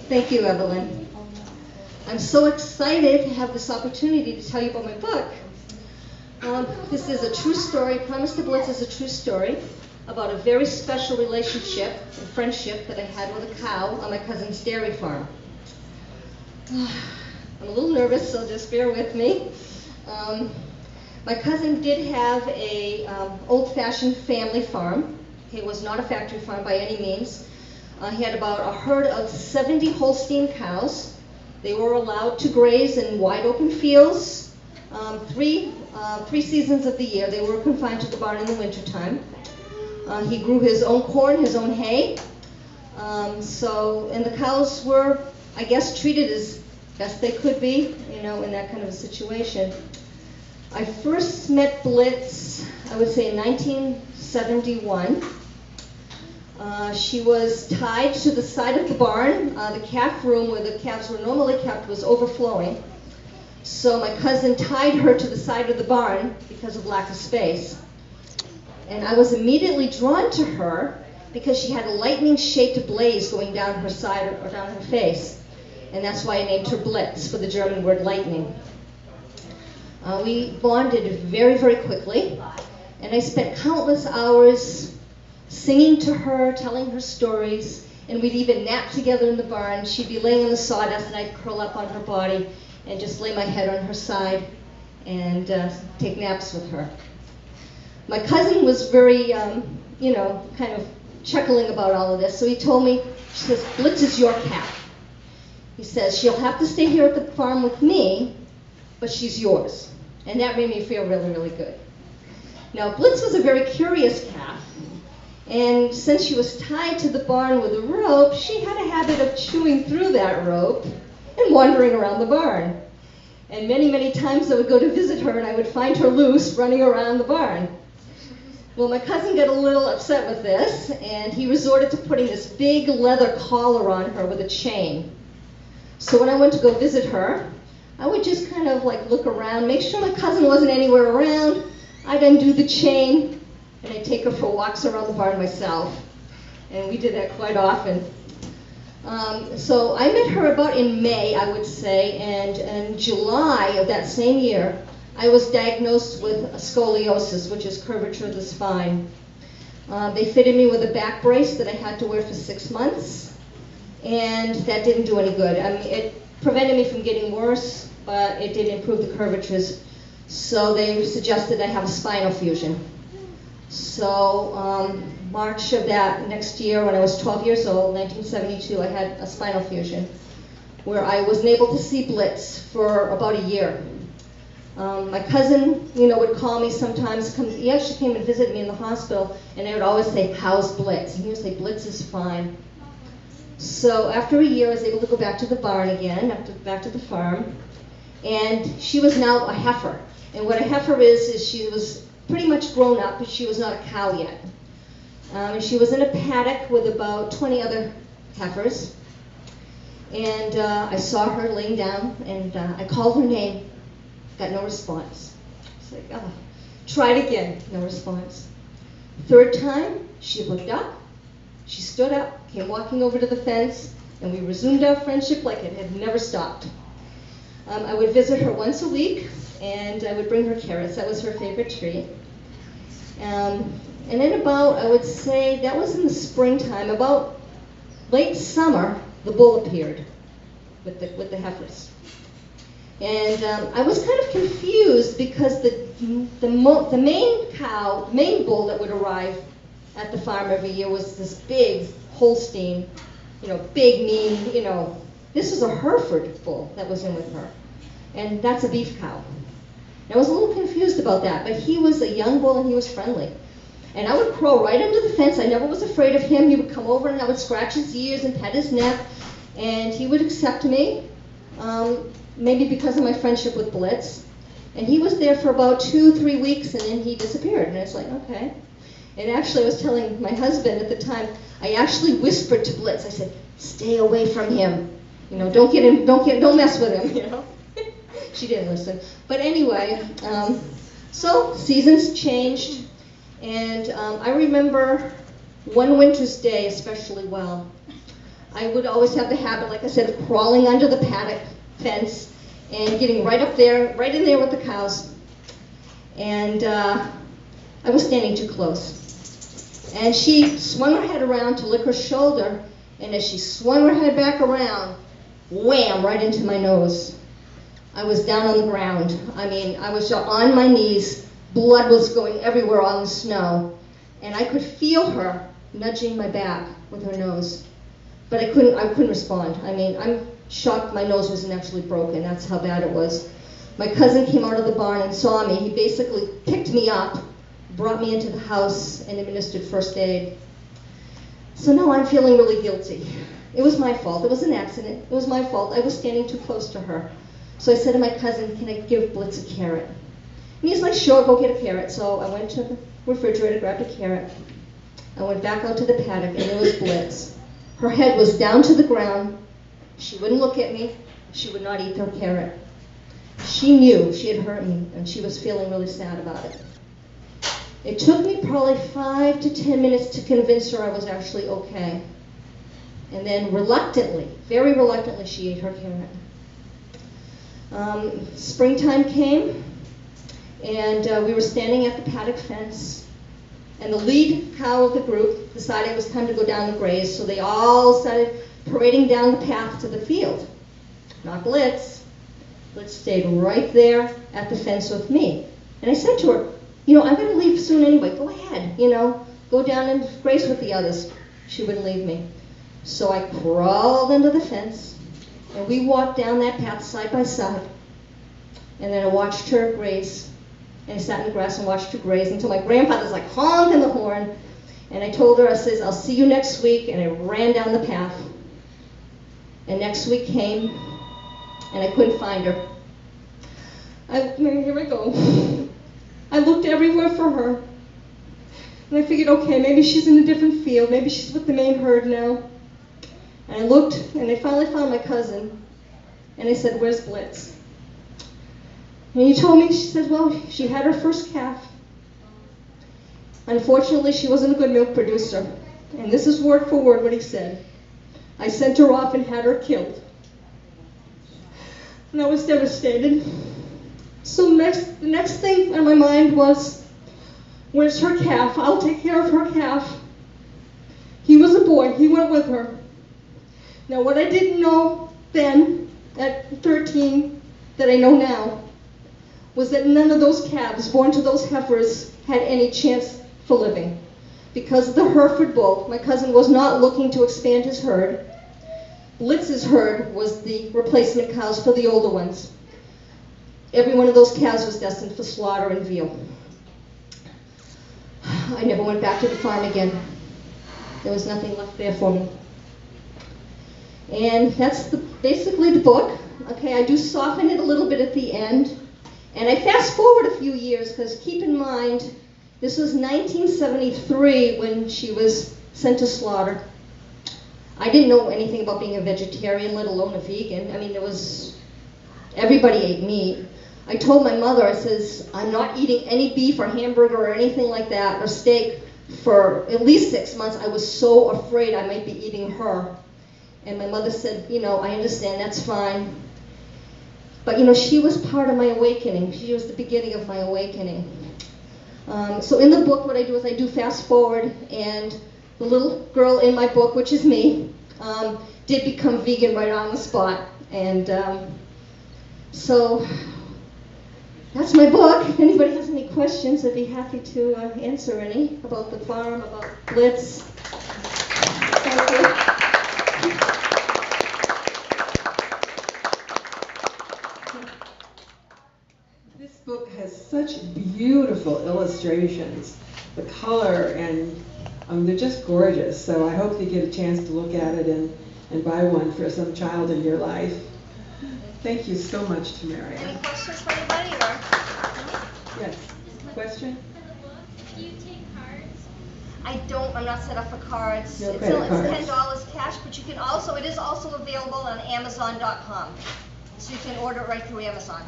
Thank you, Evelyn. I'm so excited to have this opportunity to tell you about my book. This is a true story. Promise to Blitz is a true story about a very special relationship and friendship that I had with a cow on my cousin's dairy farm. I'm a little nervous, so just bear with me. My cousin did have a old-fashioned family farm. It was not a factory farm by any means. He had about a herd of 70 Holstein cows. They were allowed to graze in wide open fields three seasons of the year. They were confined to the barn in the wintertime. He grew his own corn, his own hay. And the cows were, I guess, treated as best they could be, in that kind of a situation. I first met Blitz, I would say in 1971. She was tied to the side of the barn. The calf room where the calves were normally kept was overflowing. So my cousin tied her to the side of the barn because of lack of space. And I was immediately drawn to her because she had a lightning-shaped blaze going down her side or down her face. And that's why I named her Blitz, for the German word lightning. We bonded very, very quickly. And I spent countless hours singing to her, telling her stories, and we'd even nap together in the barn. She'd be laying in the sawdust, and I'd curl up on her body and just lay my head on her side and take naps with her. My cousin was very, kind of chuckling about all of this, so he told me, she says, Blitz is your cat. He says, she'll have to stay here at the farm with me, but she's yours. And that made me feel really, really good. Now, Blitz was a very curious cat. And since she was tied to the barn with a rope, she had a habit of chewing through that rope and wandering around the barn. And many, many times I would go to visit her and I would find her loose running around the barn. Well, my cousin got a little upset with this, and he resorted to putting this big leather collar on her with a chain. So when I went to go visit her, I would just kind of look around, make sure my cousin wasn't anywhere around. I'd undo the chain, and I'd take her for walks around the barn myself. And we did that quite often. So I met her about in May, I would say, and in July of that same year, I was diagnosed with scoliosis, which is curvature of the spine. They fitted me with a back brace that I had to wear for 6 months, and that didn't do any good. I mean, it prevented me from getting worse, but it did improve the curvatures. So they suggested I have a spinal fusion. So March of that next year, when I was 12 years old, 1972, I had a spinal fusion, where I wasn't able to see Blitz for about a year. My cousin, would call me sometimes. He actually came and visited me in the hospital, and I would always say, how's Blitz? And he would say, Blitz is fine. So after a year, I was able to go back to the barn again, back to the farm, and she was now a heifer. And what a heifer is she was pretty much grown up, but she was not a cow yet. And she was in a paddock with about 20 other heifers. And I saw her laying down, and I called her name. Got no response. It's like, oh, tried again, no response. Third time, she looked up, she stood up, came walking over to the fence, and we resumed our friendship like it had never stopped. I would visit her once a week, and I would bring her carrots. That was her favorite treat. And then about, I would say, that was in the springtime, about late summer, the bull appeared with the heifers. And I was kind of confused because the main bull that would arrive at the farm every year was this big Holstein, big, mean, this was a Hereford bull that was in with her. And that's a beef cow. And I was a little confused about that, but he was a young bull and he was friendly. And I would crawl right under the fence. I never was afraid of him. He would come over and I would scratch his ears and pet his neck, and he would accept me. Maybe because of my friendship with Blitz. And he was there for about 2-3 weeks, and then he disappeared. And I was like, okay. And actually, I was telling my husband at the time, I actually whispered to Blitz. I said, stay away from him. Don't mess with him, She didn't listen. But anyway, so seasons changed. And I remember one winter's day especially well. I would always have the habit, like I said, of crawling under the paddock fence and getting right up there, right in there with the cows. And I was standing too close. And she swung her head around to lick her shoulder, and as she swung her head back around, wham, right into my nose. I was down on the ground. I mean, I was on my knees. Blood was going everywhere on the snow. And I could feel her nudging my back with her nose. But I couldn't respond. I mean, I'm shocked my nose wasn't actually broken. That's how bad it was. My cousin came out of the barn and saw me. He basically picked me up, brought me into the house, and administered first aid. So now I'm feeling really guilty. It was my fault. It was an accident. It was my fault. I was standing too close to her. So I said to my cousin, can I give Blitz a carrot? And he's like, sure, go get a carrot. So I went to the refrigerator, grabbed a carrot. I went back out to the paddock, and there was Blitz. Her head was down to the ground. She wouldn't look at me. She would not eat her carrot. She knew she had hurt me, and she was feeling really sad about it. It took me probably 5 to 10 minutes to convince her I was actually okay. And then reluctantly, very reluctantly, she ate her carrot. Springtime came, and we were standing at the paddock fence, and the lead cow of the group decided it was time to go down and graze, so they all started parading down the path to the field. Not Blitz. Blitz stayed right there at the fence with me. And I said to her, you know, I'm going to leave soon anyway. Go ahead, you know, go down and graze with the others. She wouldn't leave me. So I crawled under the fence, and we walked down that path side by side. And then I watched her graze. And I sat in the grass and watched her graze until my grandfather's like honking the horn. And I told her, I says, I'll see you next week. And I ran down the path. And next week came, and I couldn't find her. Here I go. I looked everywhere for her. And I figured, okay, maybe she's in a different field. Maybe she's with the main herd now. And I looked, and I finally found my cousin. And I said, where's Blitz? And he told me, she said, well, she had her first calf. Unfortunately, she wasn't a good milk producer. And this is word for word what he said. I sent her off and had her killed. And I was devastated. So the next thing on my mind was, where's her calf? I'll take care of her calf. He was a boy. He went with her. Now, what I didn't know then, at 13, that I know now, was that none of those calves born to those heifers had any chance for living. Because of the Hereford bull, my cousin was not looking to expand his herd. Blitz's herd was the replacement cows for the older ones. Every one of those calves was destined for slaughter and veal. I never went back to the farm again. There was nothing left there for me. And that's basically the book. Okay, I do soften it a little bit at the end. And I fast forward a few years, because keep in mind, this was 1973 when she was sent to slaughter. I didn't know anything about being a vegetarian, let alone a vegan. I mean, everybody ate meat. I told my mother, I says, I'm not eating any beef or hamburger or anything like that, or steak, for at least 6 months. I was so afraid I might be eating her. And my mother said, you know, I understand, that's fine. But, you know, she was part of my awakening. She was the beginning of my awakening. So in the book, what I do is I do fast forward, and the little girl in my book, which is me, did become vegan right on the spot. And so that's my book. If anybody has any questions, I'd be happy to answer any about the farm, about Blitz. Thank you. This book has such beautiful illustrations. The color, and they're just gorgeous. So I hope you get a chance to look at it and buy one for some child in your life. Thank you so much, Tumeria. Any questions for anybody? Or? Yes. Question? Do you take cards? I don't. I'm not set up for cards. No It's credit cards. $10 cash, but you can also. It is also available on Amazon.com, so you can order it right through Amazon.